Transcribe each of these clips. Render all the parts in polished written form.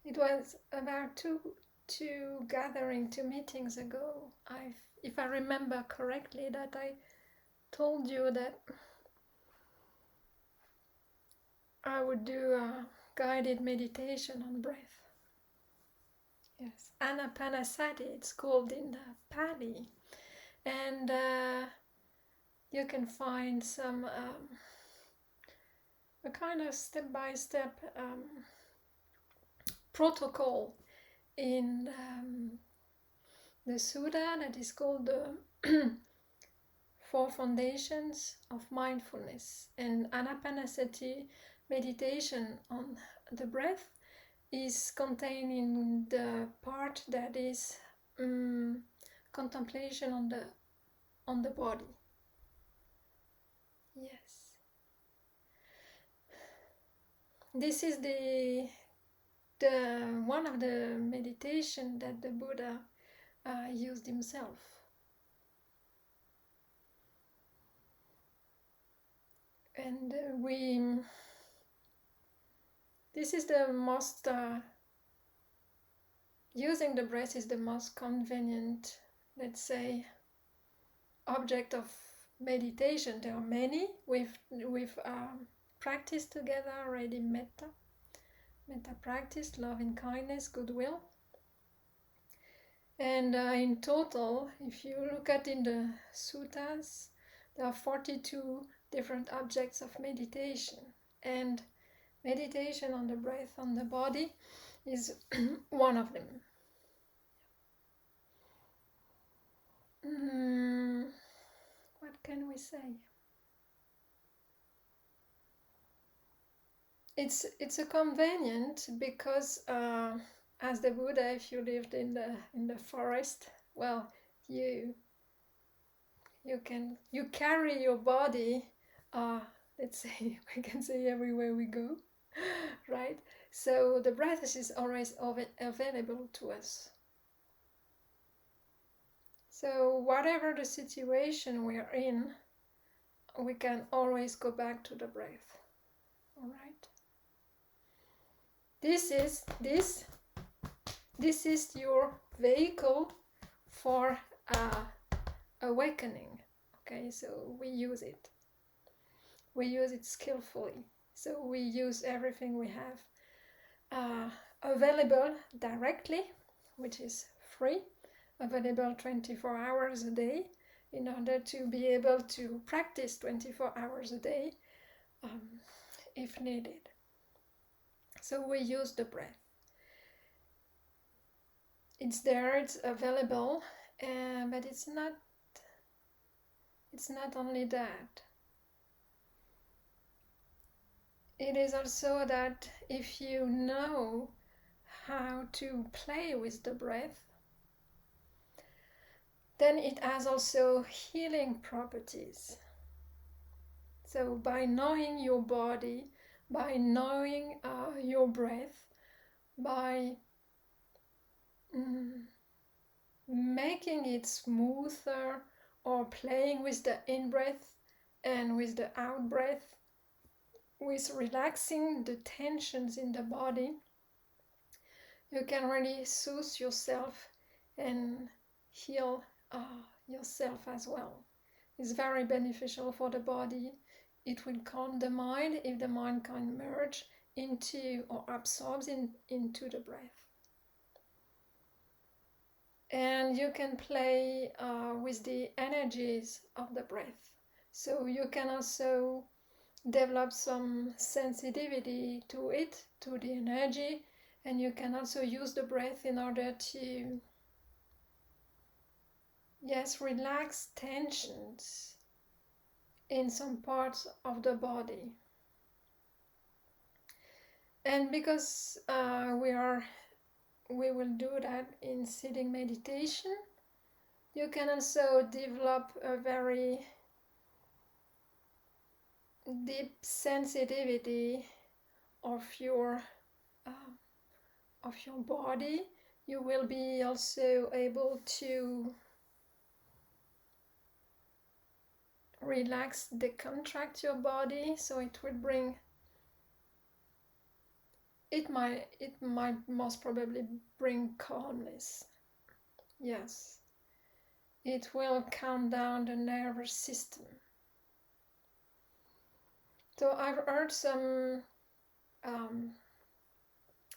It was about two meetings ago. If I remember correctly, that I told you that I would do a guided meditation on breath. Yes, anapanasati, it's called in the Pali, and you can find some a kind of step-by-step protocol in the Sutta that is called the Four Foundations of Mindfulness. And anapanasati meditation on the breath is contained in the part that is contemplation on the body. Yes, this is the one of the meditation that the Buddha used himself. And this is the most using the breath is the most convenient, let's say, object of meditation. There are many. We've practiced together already metta practice, loving kindness, goodwill. And in total, if you look at in the suttas, there are 42 different objects of meditation. And meditation on the breath, on the body, is one of them. What can we say? It's a convenient because as the Buddha, if you lived in the forest, well, you carry your body, let's say, we can say everywhere we go, right? So the breath is always available to us. So whatever the situation we are in, we can always go back to the breath. All right. This is your vehicle for awakening. Okay, so we use it. We use it skillfully. So we use everything we have available directly, which is free, available 24 hours a day, in order to be able to practice 24 hours a day if needed. So we use the breath. It's there, it's available, but it's not only that. It is also that if you know how to play with the breath, then it has also healing properties. So by knowing your body, by knowing your breath, by making it smoother or playing with the in-breath and with the out-breath, with relaxing the tensions in the body, you can really soothe yourself and heal yourself as well. It's very beneficial for the body. It will calm the mind if the mind can merge into or absorbs into the breath. And you can play with the energies of the breath. So you can also develop some sensitivity to it, to the energy, and you can also use the breath in order to, yes, relax tensions in some parts of the body. And because we will do that in sitting meditation, you can also develop a very deep sensitivity of your body. You will be also able to relax, decontract your body, so it will bring it might most probably bring calmness. Yes, it will calm down the nervous system. So I've heard some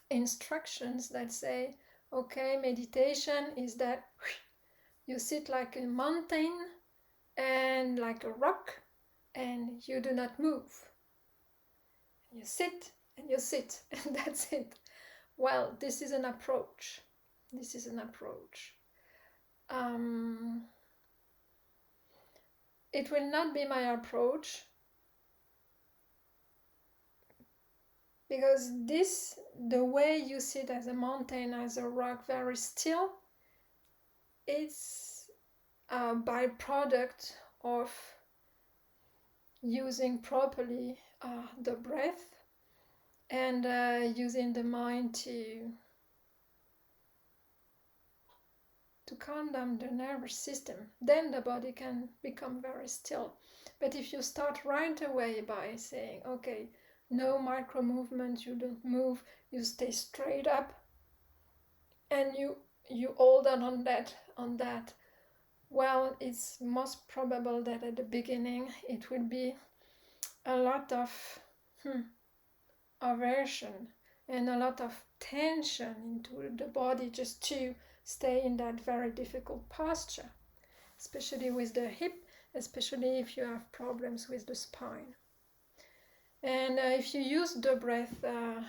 instructions that say, okay, meditation is that you sit like a mountain and like a rock and you do not move. You sit and you sit and that's it. Well, this is an approach. This is an approach. It will not be my approach because the way you sit as a mountain, as a rock, very still, it's a byproduct of using properly the breath and using the mind to calm down the nervous system. Then the body can become very still. But if you start right away by saying, okay, no micro movement, you don't move, you stay straight up, and you hold on that, well, it's most probable that at the beginning it will be a lot of aversion and a lot of tension into the body just to stay in that very difficult posture, especially with the hip, especially if you have problems with the spine. And if you use the breath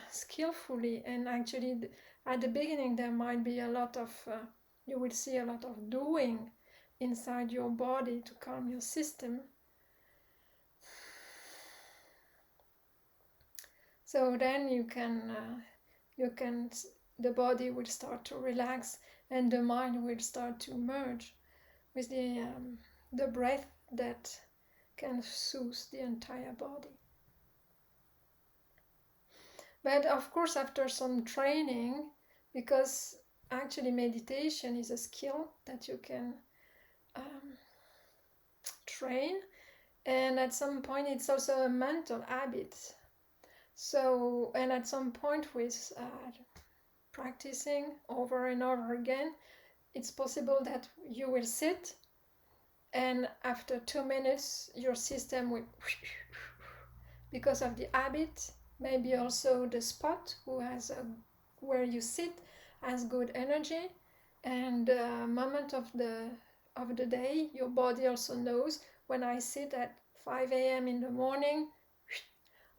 skillfully, and actually at the beginning there might be a lot of, you will see a lot of doing inside your body to calm your system. So then the body will start to relax and the mind will start to merge with the breath that can soothe the entire body. But of course, after some training, because actually meditation is a skill that you can train, and at some point it's also a mental habit. So, and at some point with practicing over and over again, it's possible that you will sit and after 2 minutes your system will, because of the habit, maybe also the spot where you sit has good energy, and the moment of the day your body also knows, when I sit at 5 a.m. in the morning,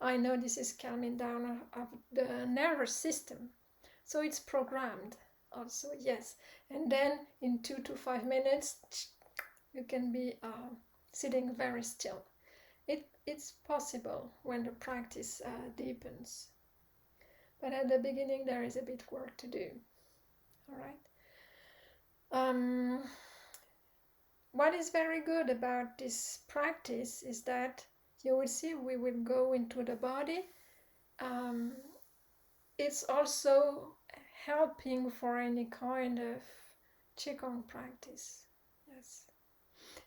I know this is calming down of the nervous system. So it's programmed also, yes. And then in 2 to 5 minutes, you can be sitting very still. It's possible when the practice deepens. But at the beginning, there is a bit work to do. All right. What is very good about this practice is that you will see we will go into the body. It's also helping for any kind of Qigong practice. Yes.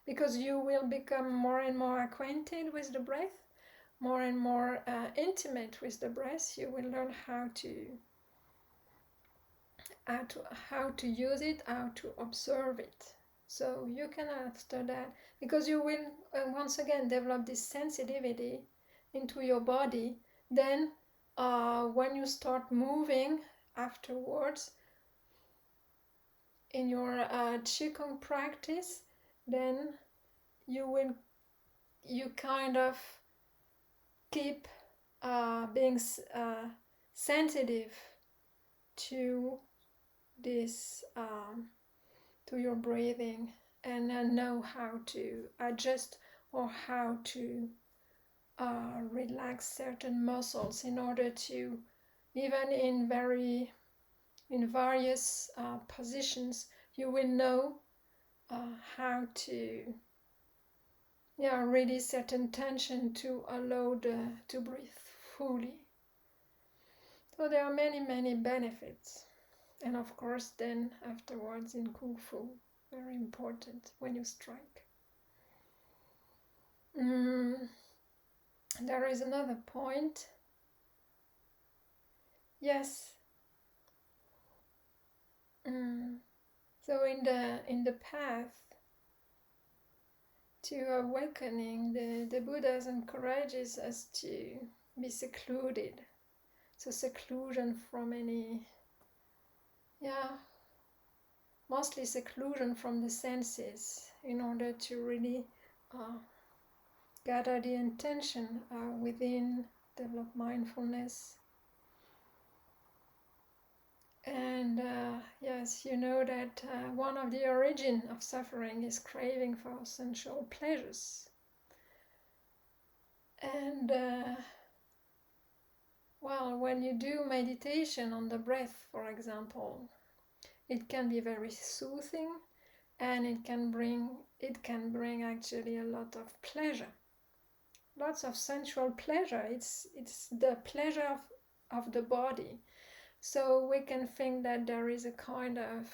Because you will become more and more acquainted with the breath, more and more intimate with the breath. You will learn how to use it, how to observe it. So you can after that, because you will once again develop this sensitivity into your body. Then when you start moving afterwards in your Qigong practice, then you kind of keep being sensitive to this, to your breathing, and know how to adjust or how to relax certain muscles in order to, even in various positions, you will know how to release certain tension to allow to breathe fully. So there are many benefits. And of course then afterwards in Kung Fu, very important when you strike. There is another point. Yes. So in the path to awakening, the Buddha encourages us to be secluded. So seclusion from any, yeah, mostly seclusion from the senses in order to really gather the intention within, develop mindfulness. And yes, you know that one of the origin of suffering is craving for sensual pleasures. And well, when you do meditation on the breath, for example, it can be very soothing, and it can bring actually a lot of pleasure, lots of sensual pleasure. It's the pleasure of the body. So we can think that there is a kind of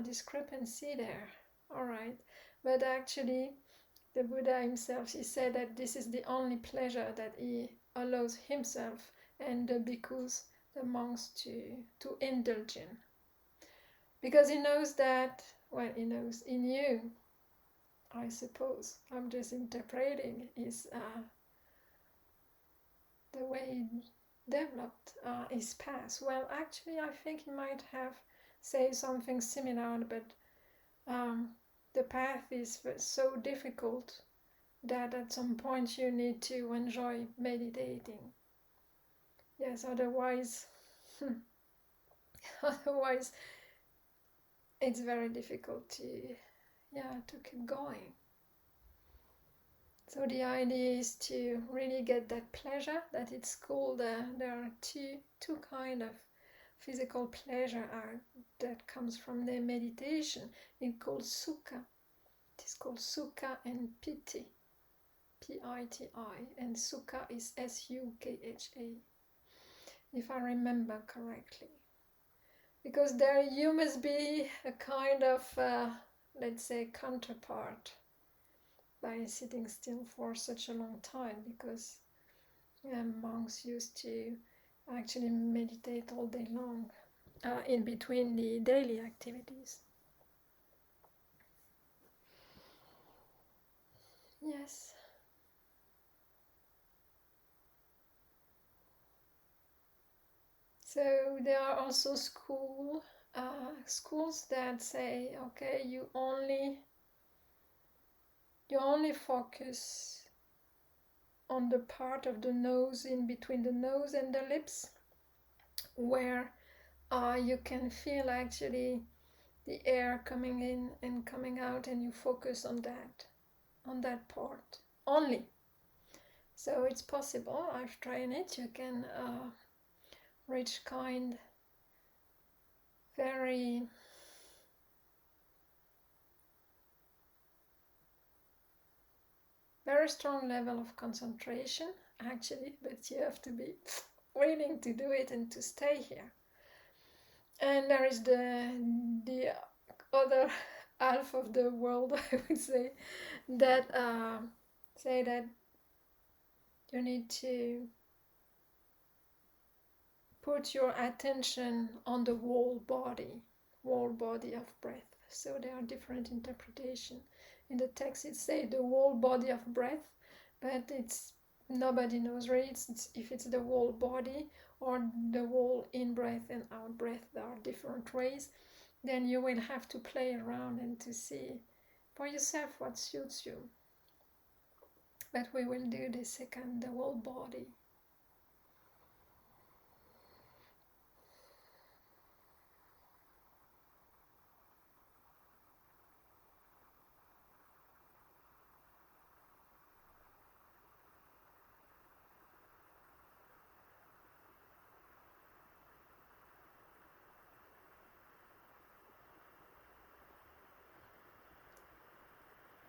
discrepancy there. All right, but actually the Buddha himself, he said that this is the only pleasure that he allows himself and the bhikkhus, the monks, to indulge in. Because he knows that, well, he knew, I suppose, I'm just interpreting his, the way he developed his path. Well, actually, I think he might have said something similar, but the path is so difficult that at some point you need to enjoy meditating. Yes, otherwise, otherwise it's very difficult to keep going. So the idea is to really get that pleasure. That it's called. There are two kind of physical pleasure that comes from the meditation. It's called sukha. It is called sukha and piti. P-I-T-I, and sukha is S-U-K-H-A, if I remember correctly. Because there you must be a kind of, let's say, counterpart by sitting still for such a long time, because monks used to actually meditate all day long in between the daily activities. Yes. So there are also schools that say, okay, you only focus on the part of the nose, in between the nose and the lips, where you can feel actually the air coming in and coming out, and you focus on that part only. So it's possible. I've tried it. You can reach very strong level of concentration actually, but you have to be willing to do it and to stay here. And there is the other half of the world, I would say, that say that you need to put your attention on the whole body of breath. So there are different interpretations. In the text it says the whole body of breath, but nobody knows really if it's the whole body or the whole in-breath and out-breath. There are different ways. Then you will have to play around and to see for yourself what suits you. But we will do the whole body.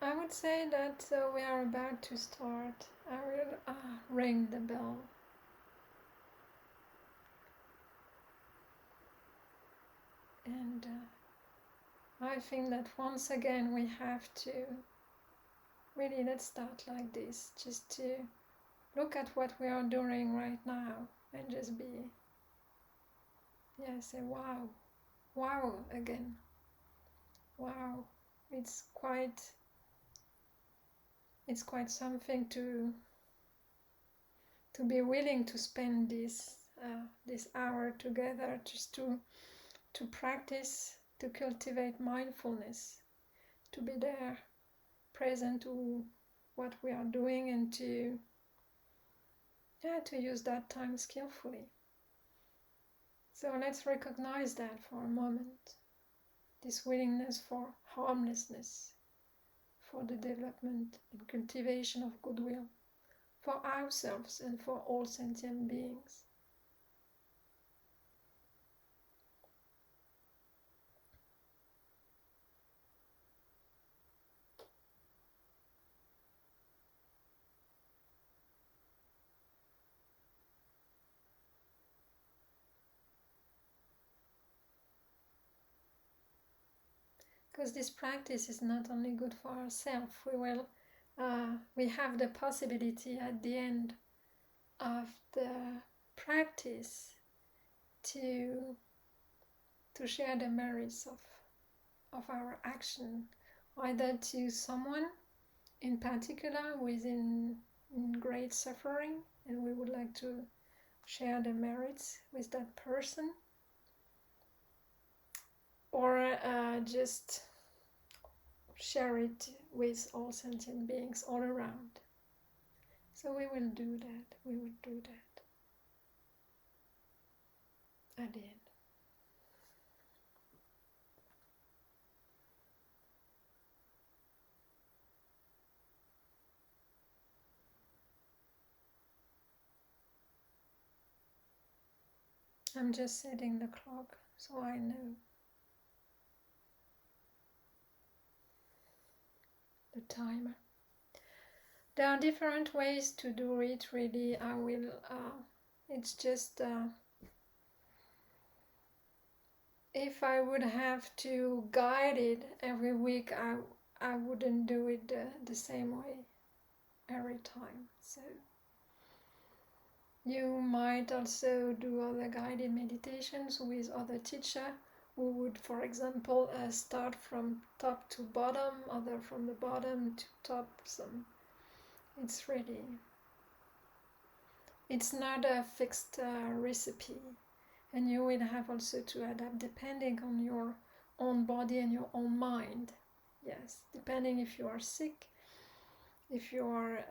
I would say that we are about to start. I will ring the bell. And I think that once again we have to really, let's start like this, just to look at what we are doing right now and just be Yeah, say wow, wow again. Wow, it's quite something to be willing to spend this hour together just to practice, to cultivate mindfulness, to be there, present to what we are doing, and to use that time skillfully. So let's recognize that for a moment, this willingness for harmlessness, for the development and cultivation of goodwill for ourselves and for all sentient beings. Because this practice is not only good for ourselves, we have the possibility at the end of the practice to share the merits of our action, either to someone in particular who is in great suffering, and we would like to share the merits with that person, or just share it with all sentient beings all around. So we will do that. We will do that at the end. I'm just setting the clock so I know the timer. There are different ways to do it, really. It's just, if I would have to guide it every week, I wouldn't do it the same way every time. So you might also do other guided meditations with other teacher who would, for example, start from top to bottom, other from the bottom to top. It's not a fixed recipe, and you will have also to adapt depending on your own body and your own mind. Yes, depending if you are sick, if you are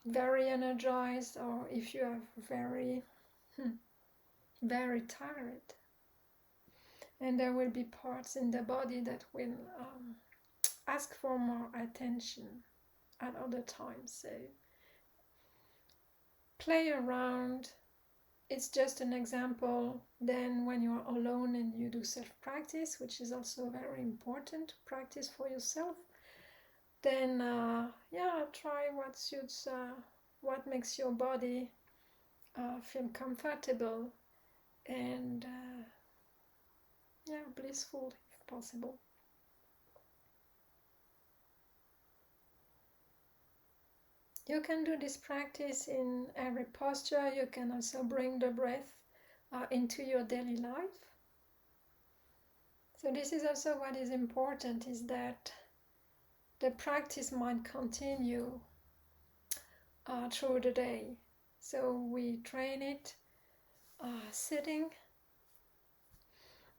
very energized, or if you are very very tired. And there will be parts in the body that will ask for more attention at other times. So play around. It's just an example. Then when you are alone and you do self-practice, which is also very important to practice for yourself, then try what suits, what makes your body feel comfortable and blissful if possible. You can do this practice in every posture. You can also bring the breath into your daily life. So this is also what is important, is that the practice might continue through the day. So we train it sitting,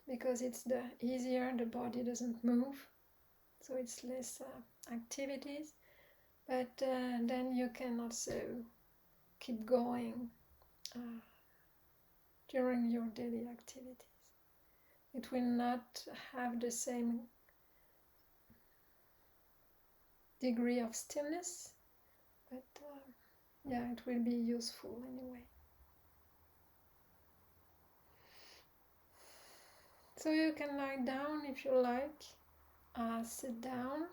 because it's the easier, the body doesn't move, so it's less activities. But then you can also keep going during your daily activities. It will not have the same degree of stillness, but it will be useful anyway. So you can lie down if you like, sit down.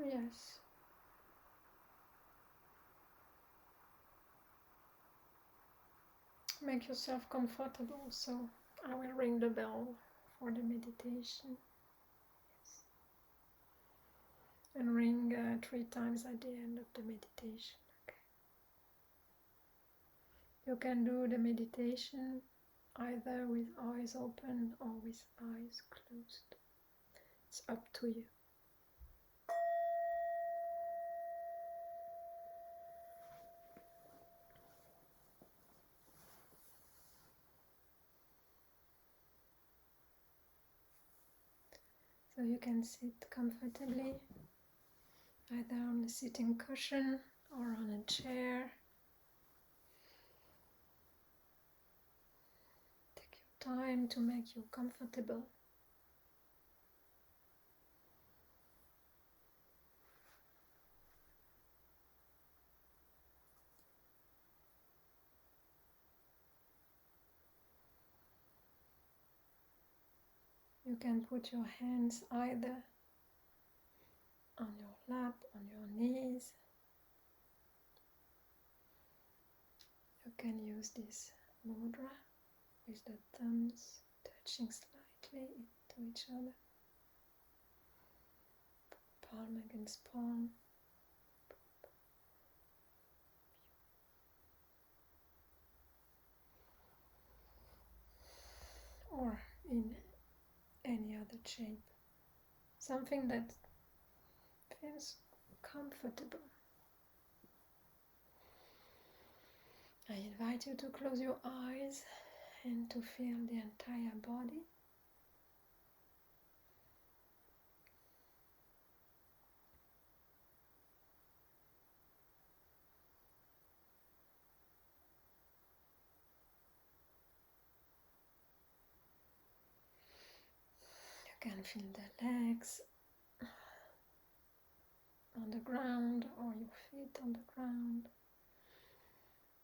Yes. Make yourself comfortable, so I will ring the bell for the meditation. Yes. And ring 3 times at the end of the meditation. Okay. You can do the meditation either with eyes open or with eyes closed. It's up to you. So you can sit comfortably, either on a sitting cushion or on a chair. Take your time to make you comfortable. You can put your hands either on your lap, on your knees. You can use this mudra with the thumbs touching slightly into each other, palm against palm. Or in any other shape. Something that feels comfortable. I invite you to close your eyes and to feel the entire body. You can feel the legs on the ground or your feet on the ground.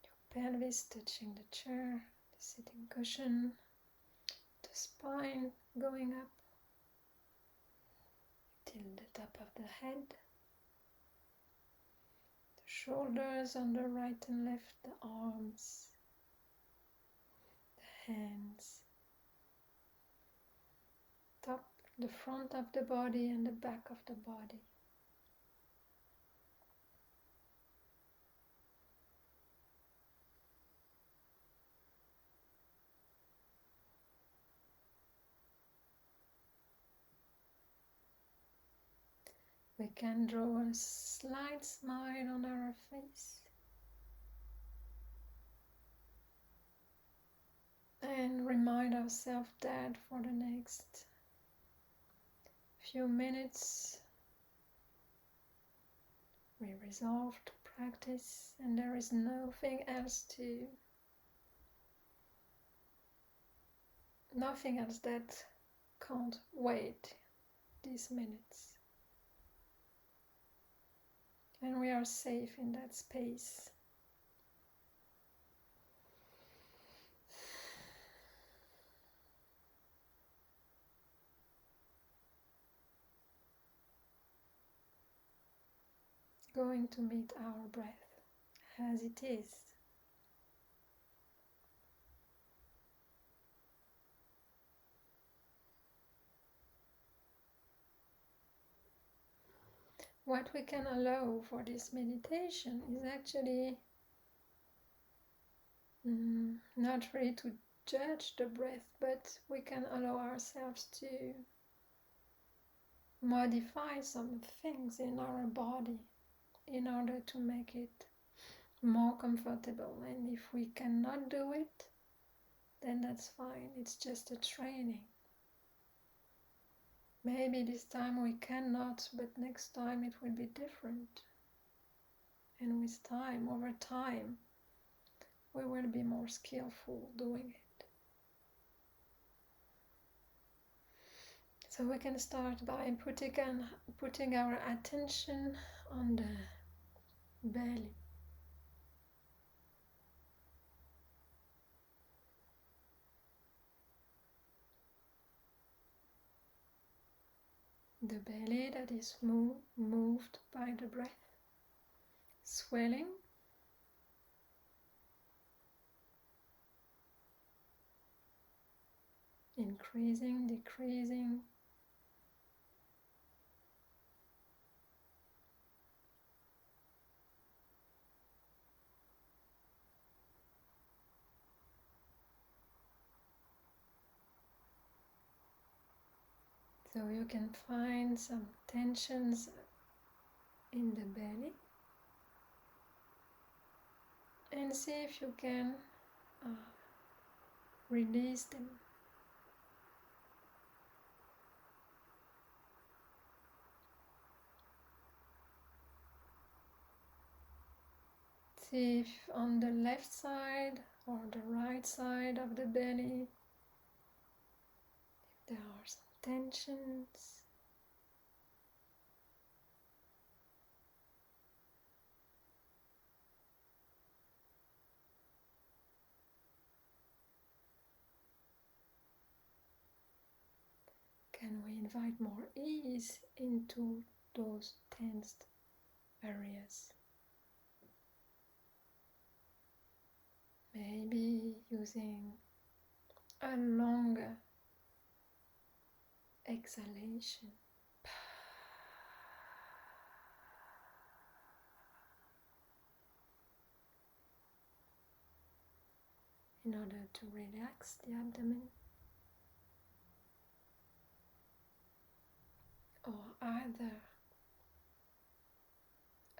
Your pelvis touching the chair, the sitting cushion, the spine going up till the top of the head. The shoulders on the right and left, the arms, the hands, top, the front of the body and the back of the body. We can draw a slight smile on our face and remind ourselves that for the next few minutes we resolve to practice, and there is nothing else that can't wait these minutes. And we are safe in that space. Going to meet our breath as it is. What we can allow for this meditation is actually not really to judge the breath, but we can allow ourselves to modify some things in our body in order to make it more comfortable. And if we cannot do it, then that's fine. It's just a training. Maybe this time we cannot, but next time it will be different. And with time, over time, we will be more skillful doing it. So we can start by putting our attention on the belly. The belly that is moved by the breath, swelling, increasing, decreasing. So you can find some tensions in the belly and see if you can release them. See if on the left side or the right side of the belly, if there are some tensions. Can we invite more ease into those tensed areas? Maybe using a longer exhalation. In order to relax the abdomen, or either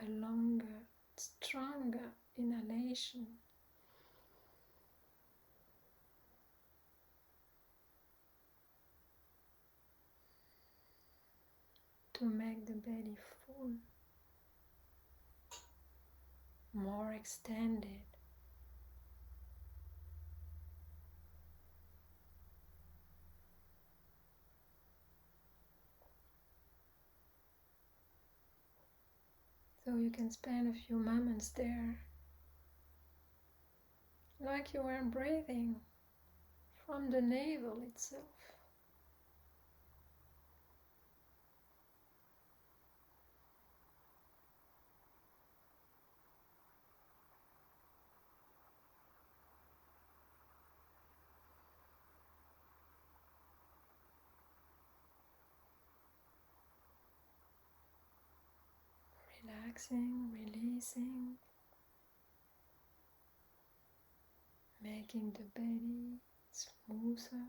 a longer, stronger inhalation to make the belly full, more extended. So you can spend a few moments there, like you were breathing from the navel itself. Relaxing, releasing, making the belly smoother.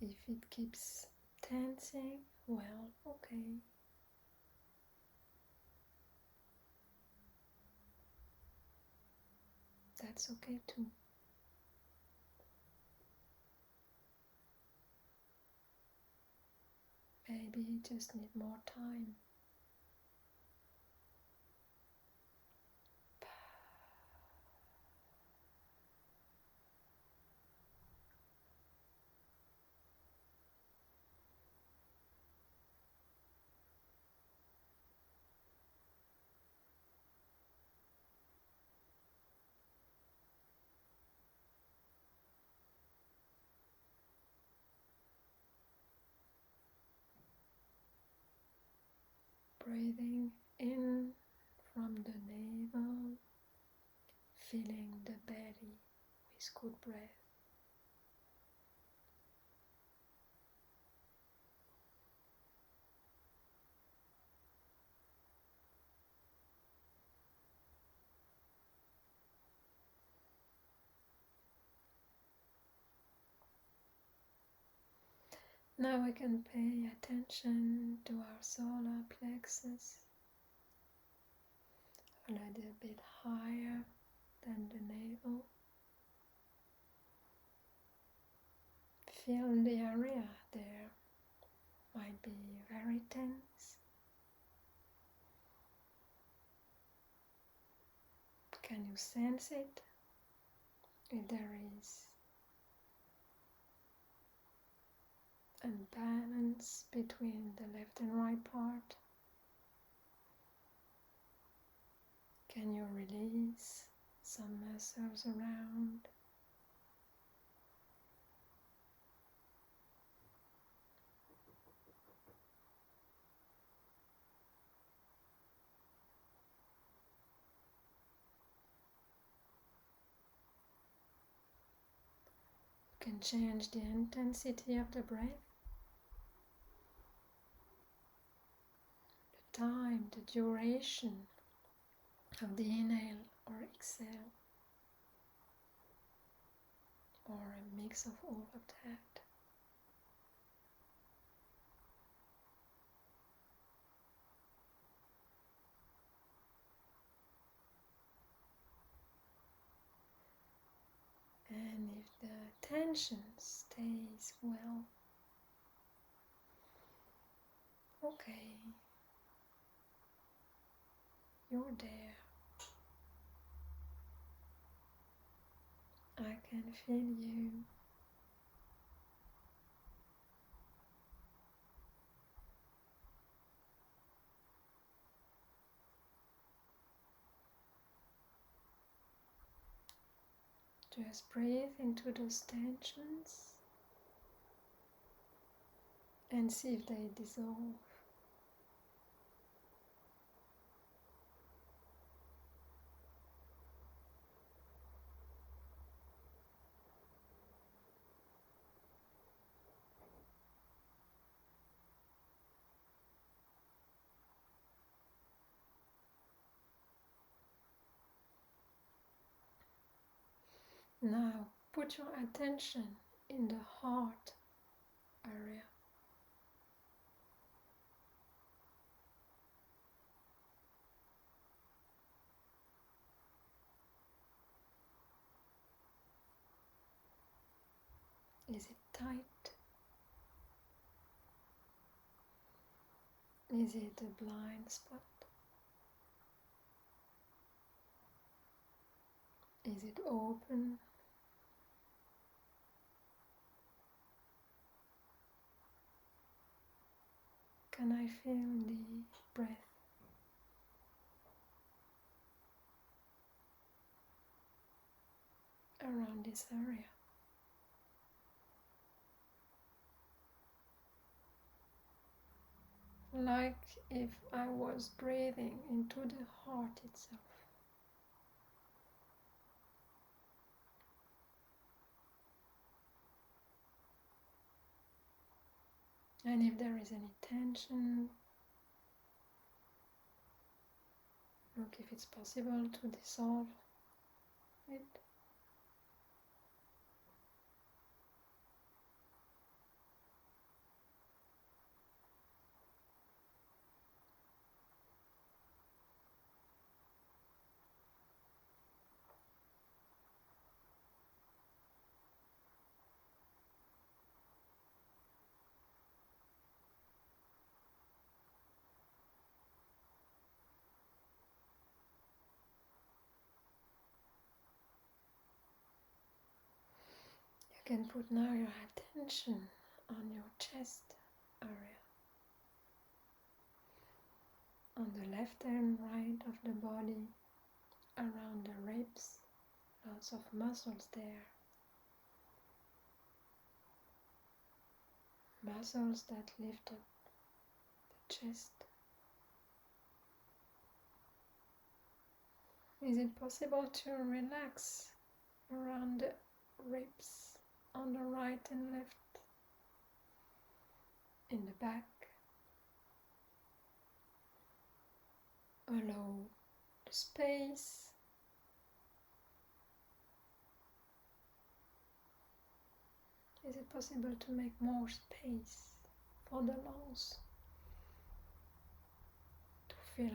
If it keeps tensing, well, okay. That's okay too. Maybe you just need more time. Breathing in from the navel, filling the belly with good breath. Now we can pay attention to our solar plexus, a little bit higher than the navel. Feel the area there, might be very tense. Can you sense it? If there is unbalance between the left and right part, can you release some muscles around? You can change the intensity of the breath. time, the duration of the inhale or exhale, or a mix of all of that. And if the tension stays well, okay, you're there. I can feel you. Just breathe into those tensions and see if they dissolve. Now put your attention in the heart area. Is it tight? Is it a blind spot? Is it open? Can I feel the breath around this area? Like if I was breathing into the heart itself. And if there is any tension, look if it's possible to dissolve it. You can put now your attention on your chest area, on the left and right of the body, around the ribs, lots of muscles there, muscles that lift up the chest. Is it possible to relax around the ribs on the right and left, in the back? Allow the space. Is it possible to make more space for the lungs to fill up?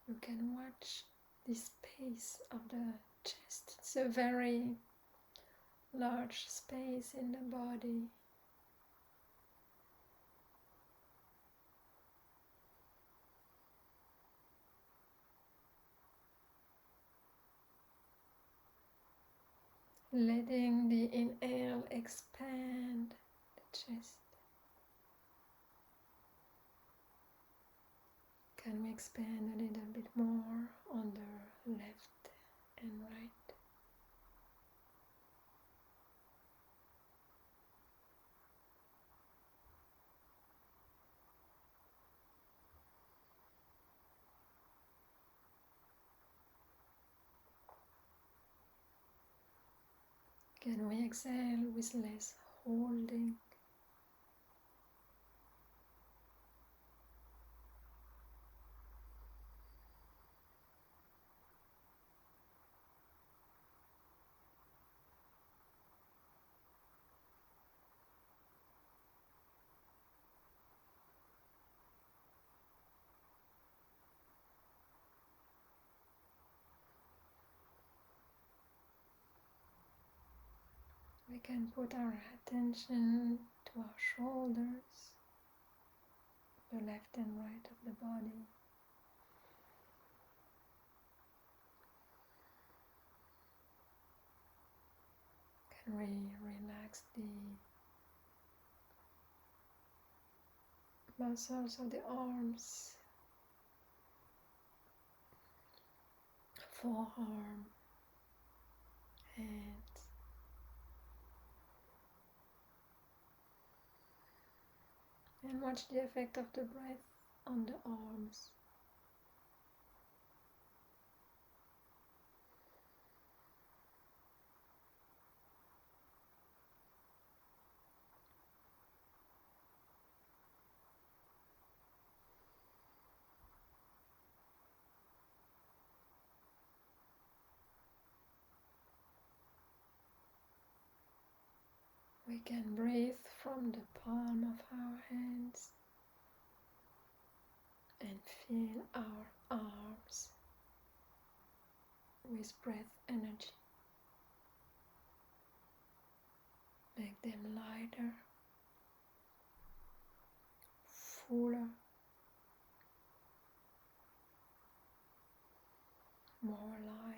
You can watch the space of the chest. It's a very large space in the body. Letting the inhale expand chest. Can we expand a little bit more on the left and right? Can we exhale with less holding? We can put our attention to our shoulders, the left and right of the body. Can we relax the muscles of the arms, forearm, hands. And watch the effect of the breath on the arms. We can breathe from the palm of our hands and fill our arms with breath energy. Make them lighter, fuller, more alive.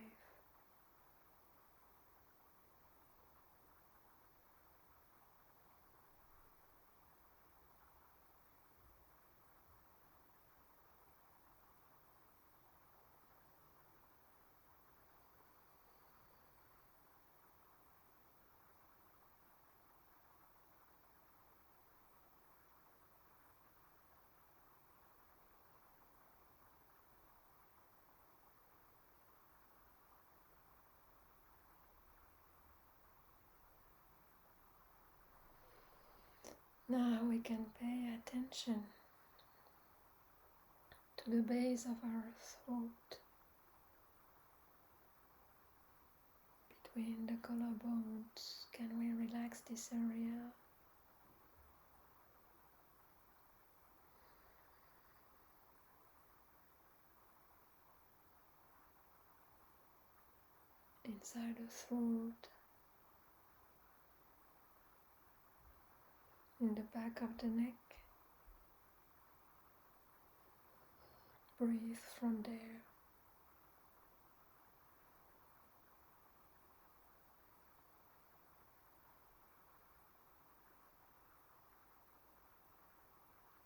Now we can pay attention to the base of our throat, between the collarbones. Can we relax this area? Inside the throat, in the back of the neck. Breathe from there.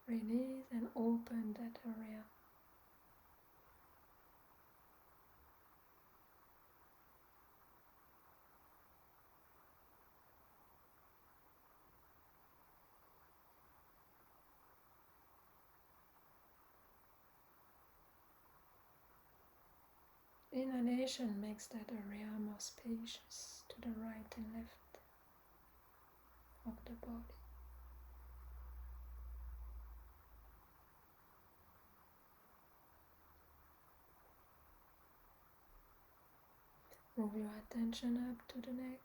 Release and open that area. Inhalation makes that area more spacious to the right and left of the body. Move your attention up to the neck.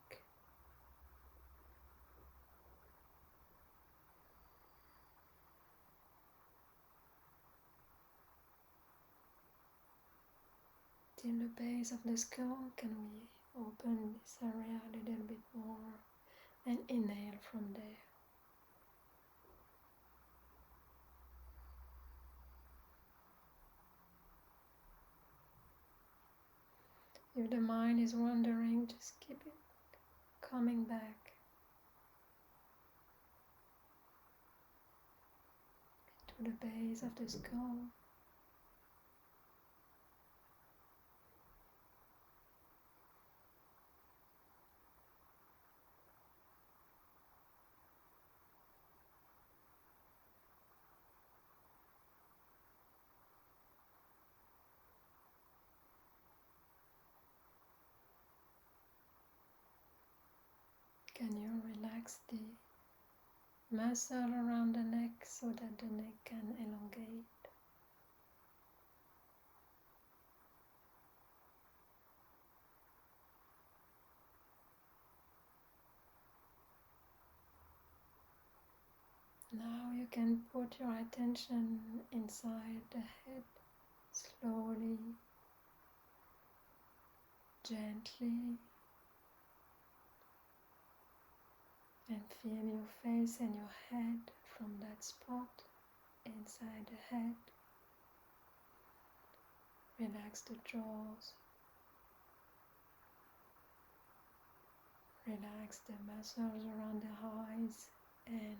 Till the base of the skull. Can we open this area a little bit more and inhale from there. If the mind is wandering, just keep it coming back. to the base of the skull. Can you relax the muscle around the neck so that the neck can elongate? Now you can put your attention inside the head, slowly, gently, and feel your face and your head from that spot inside the head. Relax the jaws. Relax the muscles around the eyes, and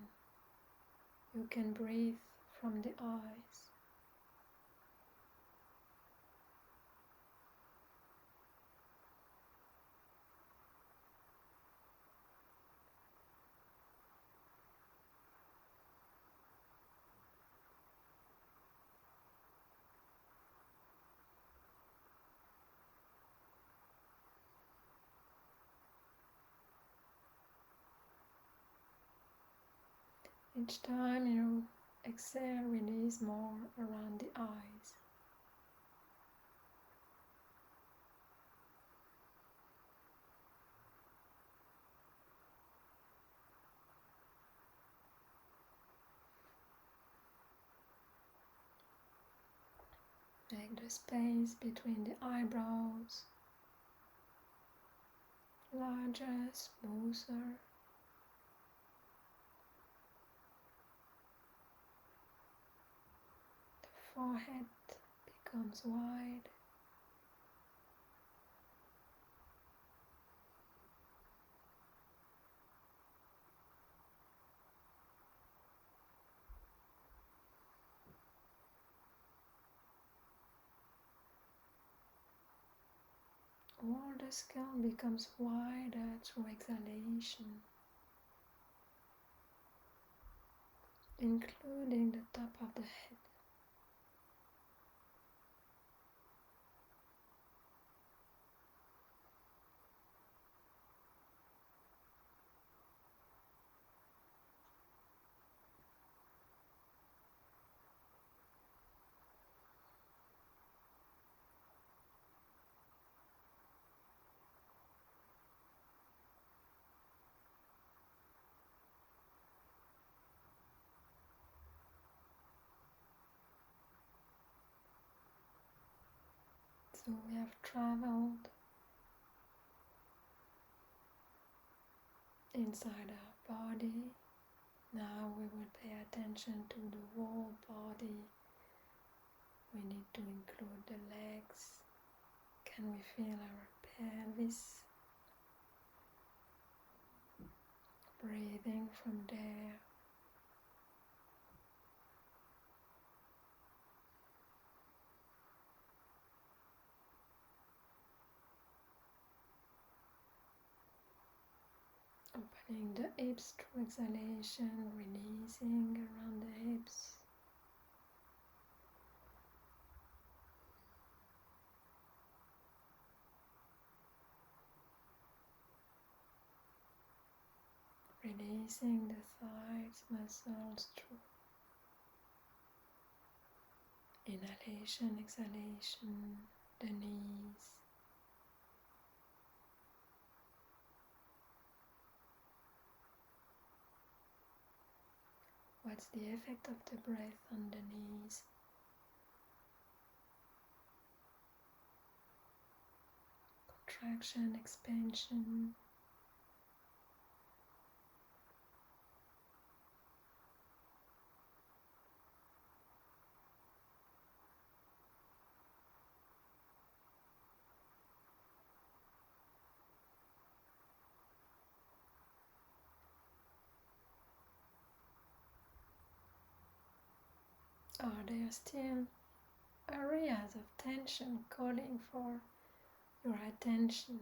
you can breathe from the eyes. Each time you exhale, release more around the eyes. Make the space between the eyebrows larger, smoother. The forehead becomes wide. All the skull becomes wider through exhalation, including the top of the head. So we have traveled inside our body. Now we will pay attention to the whole body. We need to include the legs. Can we feel our pelvis? Breathing from there. Opening the hips through exhalation, releasing around the hips. Releasing the thighs muscles through inhalation, exhalation, the knees. What's the effect of the breath on the knees? Contraction, expansion. Are there still areas of tension calling for your attention?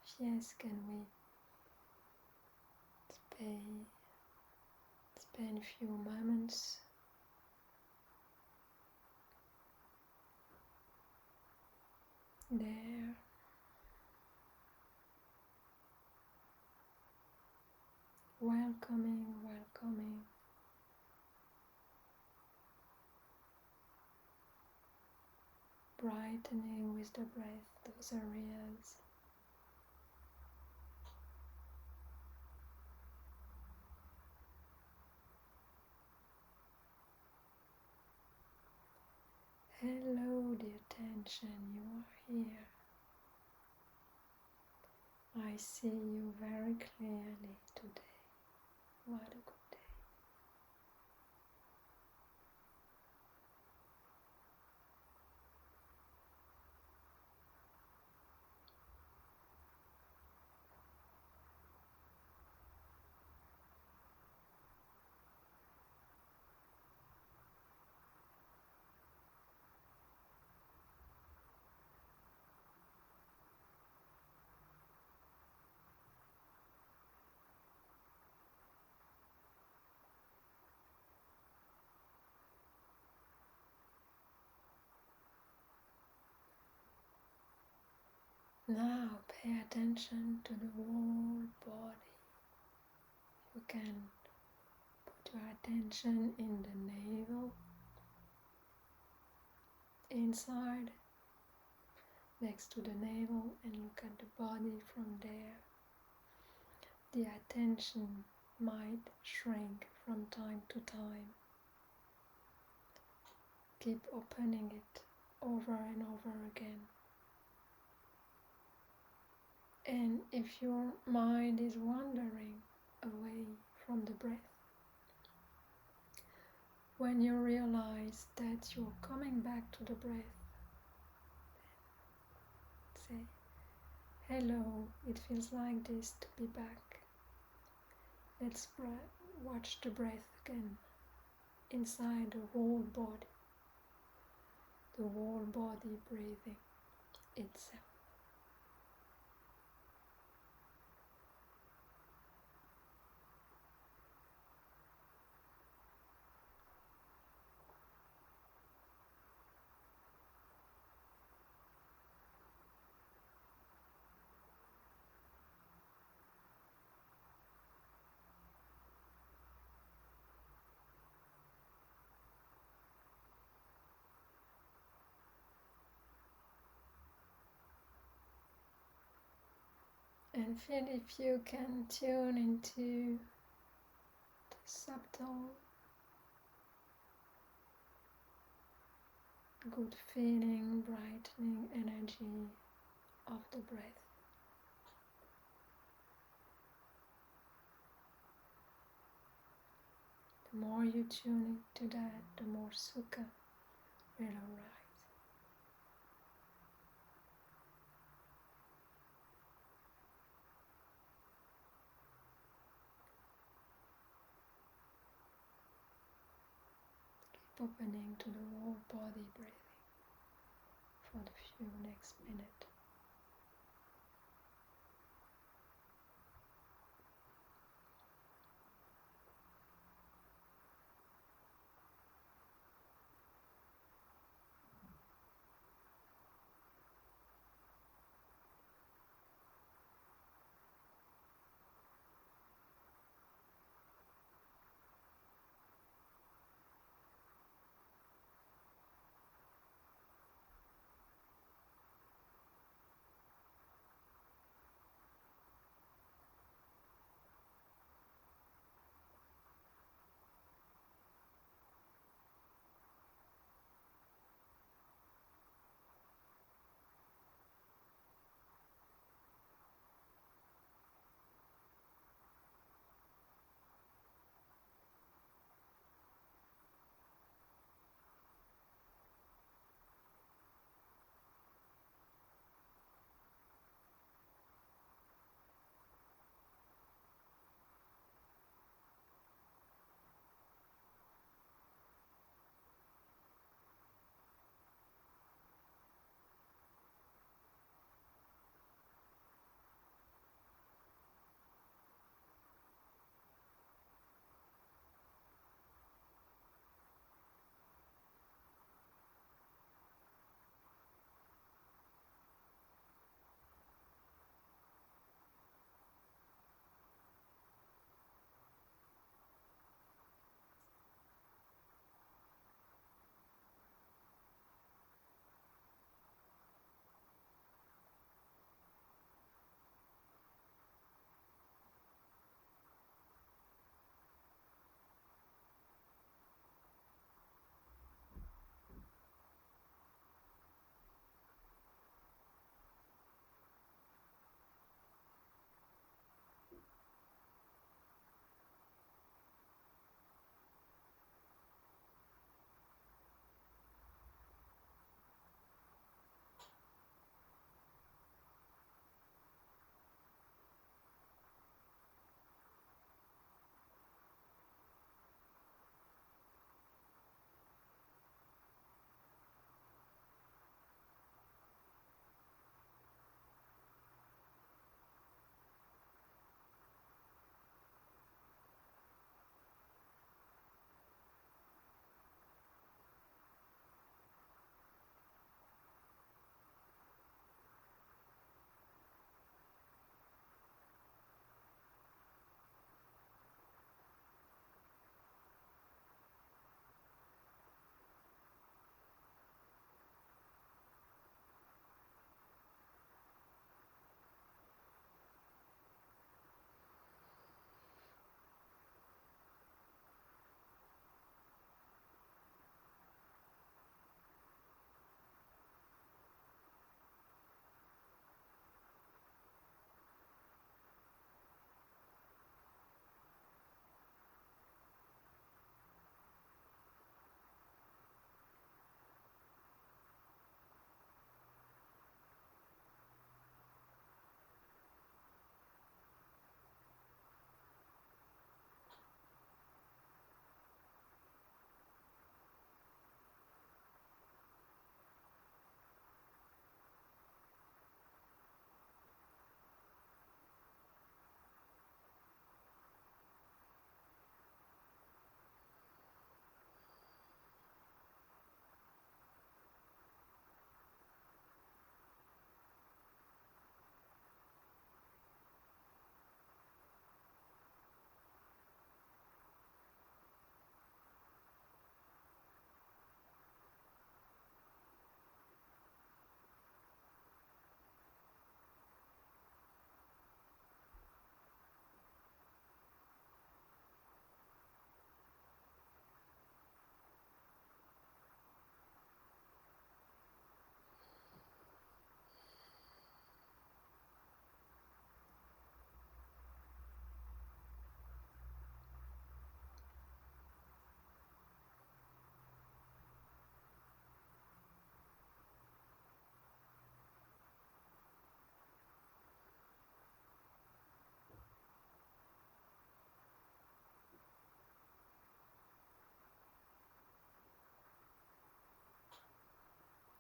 If yes, can we spend a few moments there, welcoming, brightening with the breath those areas. Hello, dear tension, you are here. I see you very clearly today. What a good day. Now pay attention to the whole body. You can put your attention in the navel, inside, next to the navel, and look at the body from there. The attention might shrink from time to time. Keep opening it over and over again. And if your mind is wandering away from the breath, when you realize that you're coming back to the breath, say, hello, it feels like this to be back. Let's watch the breath again, inside the whole body breathing itself. And feel if you can tune into the subtle, good feeling, brightening energy of the breath. The more you tune into that, the more sukha will arise. Keep opening to the whole body breathing for the few next minutes.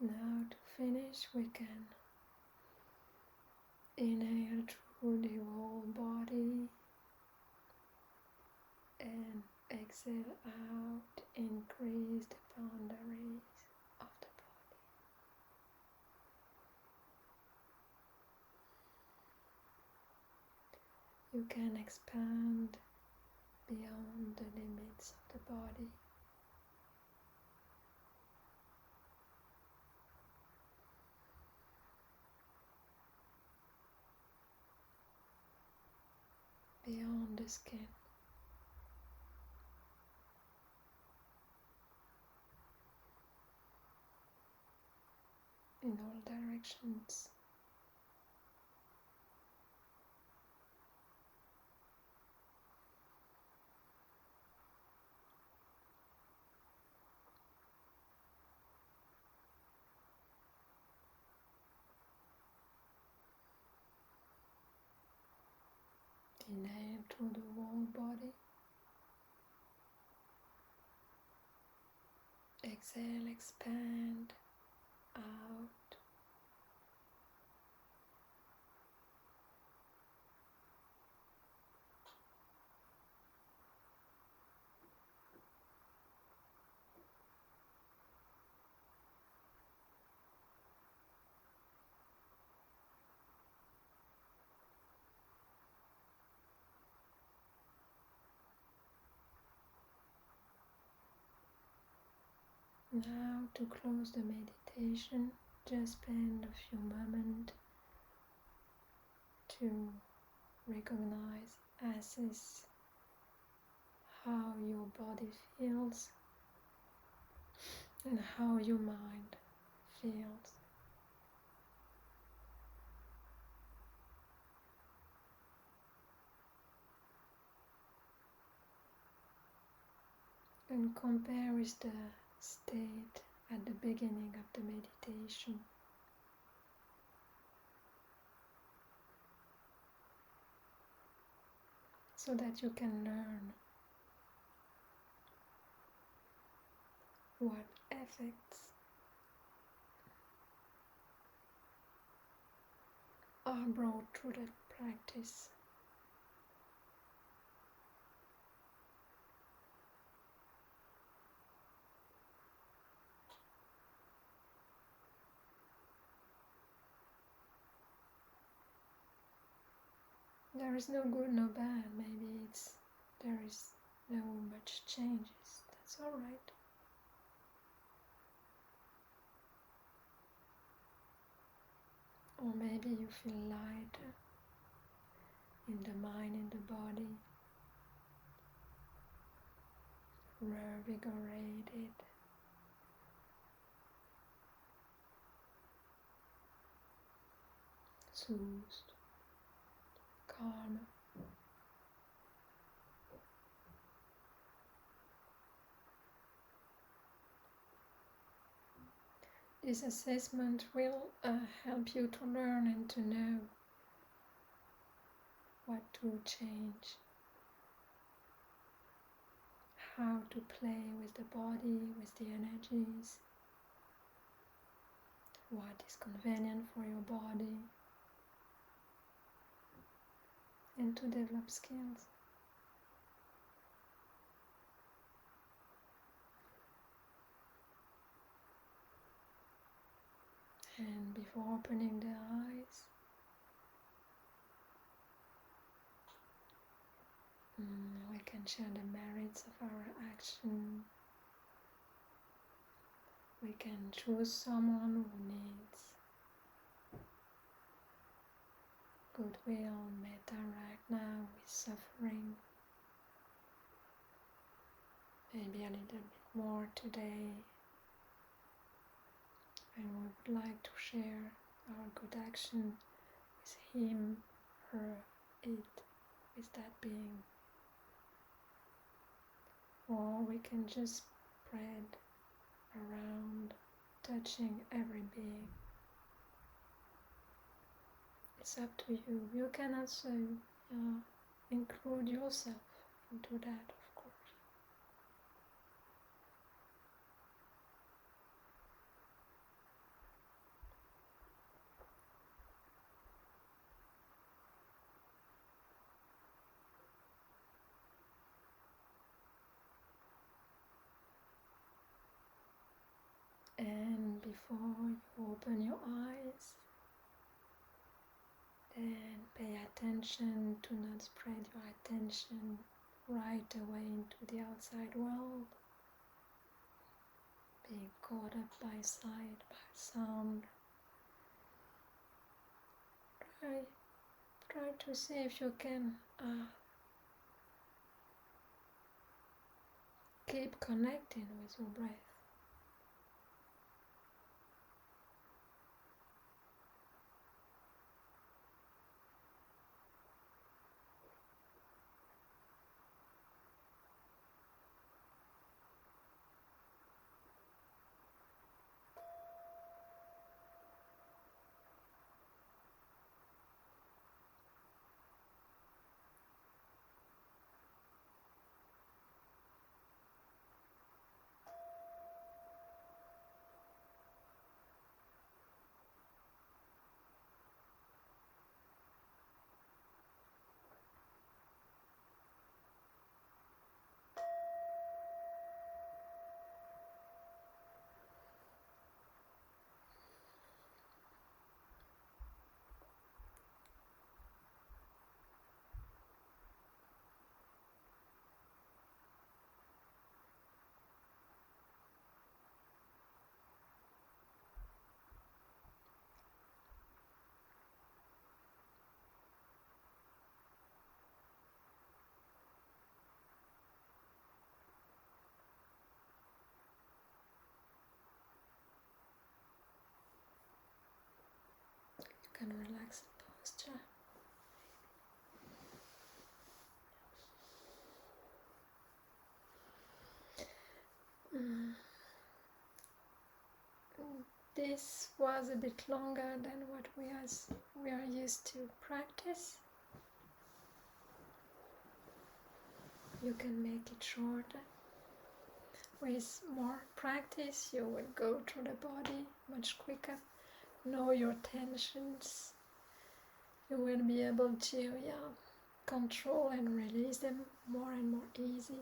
Now to finish, we can inhale through the whole body and exhale out, increase the boundaries of the body. You can expand beyond the limits of the body. Beyond the skin. In all directions. Inhale through the whole body. Exhale, expand out. Now to close the meditation, just spend a few moments to recognize, assess how your body feels and how your mind feels. And compare with the state at the beginning of the meditation. So that you can learn what effects are brought through that practice. There is no good, no bad. Maybe there is no much changes. That's all right. Or maybe you feel lighter in the mind, in the body, revigorated, soothed, calm. This assessment will help you to learn and to know what to change, how to play with the body, with the energies, what is convenient for your body, and to develop skills. And before opening the eyes, we can share the merits of our action. We can choose someone who needs goodwill, may direct now with suffering. Maybe a little bit more today. And we would like to share our good action with him, her, it, with that being. Or we can just spread around, touching every being. It's up to you. You can also include yourself into that, of course. before you open your eyes. Then pay attention to not spread your attention right away into the outside world, being caught up by sight, by sound. Try to see if you can keep connecting with your breath. You can relax the posture. This was a bit longer than what we are used to practice. You can make it shorter. With more practice, you will go through the body much quicker. Know your tensions. You will be able to control and release them more and more easy.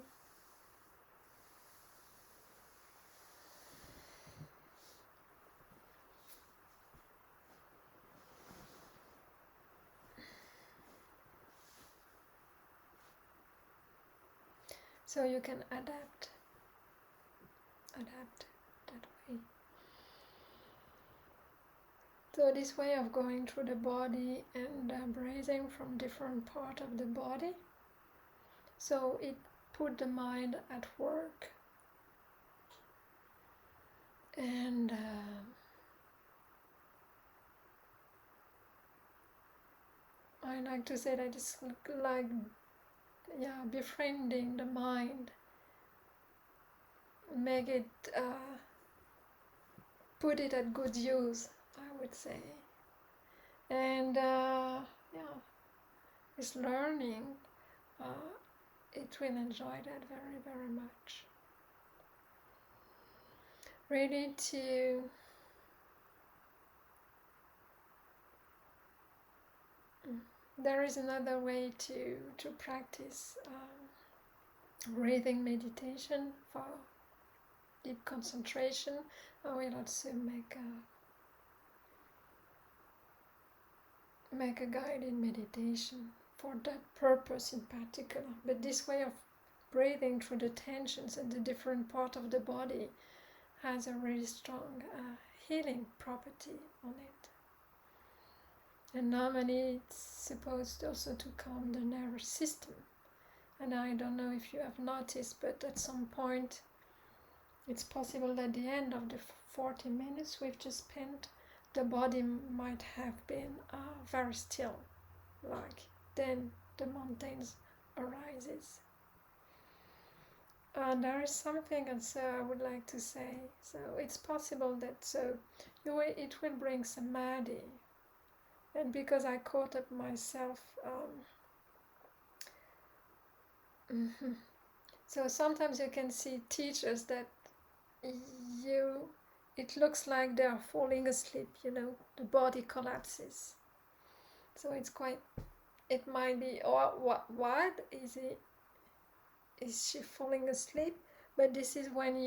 So you can adapt that way. So this way of going through the body and breathing from different part of the body, so it put the mind at work. And I like to say that it's like befriending the mind, make it put it at good use, I would say. And it's learning, it will enjoy that very, very much. Ready to there is another way to practice breathing meditation for deep concentration. I will also make a guided meditation for that purpose in particular. But this way of breathing through the tensions and the different part of the body has a really strong healing property on it. And normally it's supposed also to calm the nervous system. And I don't know if you have noticed, but at some point it's possible that at the end of the 40 minutes we've just spent, the body might have been very still, like then the mountains arises. And there is something also I would like to say. So it's possible that it will bring samadhi. And because I caught up myself, so sometimes you can see teachers that it looks like they are falling asleep, the body collapses. So it might be, what is she falling asleep? But this is when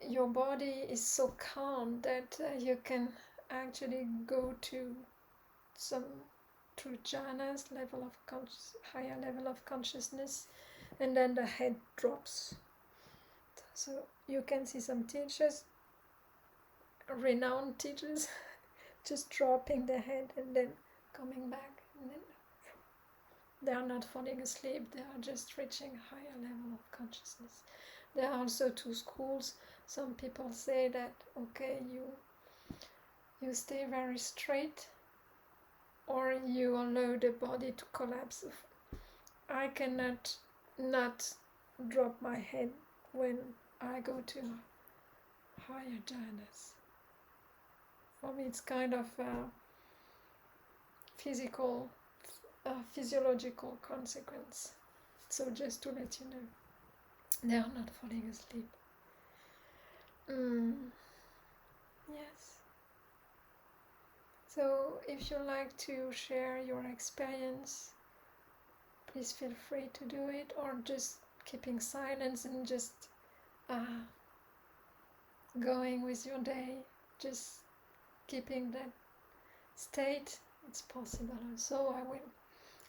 your body is so calm that you can actually go to some to jhana's level of higher level of consciousness, and then the head drops. So you can see some teachers, renowned teachers, just dropping the head and then coming back, and then they are not falling asleep, they are just reaching a higher level of consciousness. There are also two schools. Some people say that, okay, you stay very straight, or you allow the body to collapse. I cannot not drop my head when I go to higher jhanas. For me, it's kind of a physiological consequence. So just to let you know, they are not falling asleep. Yes. So if you like to share your experience, please feel free to do it, or just keeping silence and just going with your day, just keeping that state. It's possible. So I will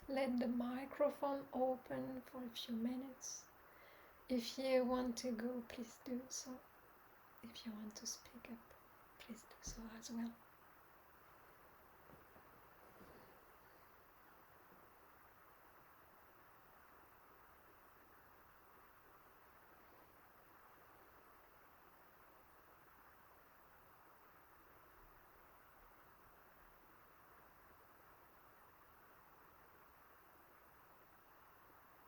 let the microphone open for a few minutes. If you want to go, please do so. If you want to speak up, please do so as well.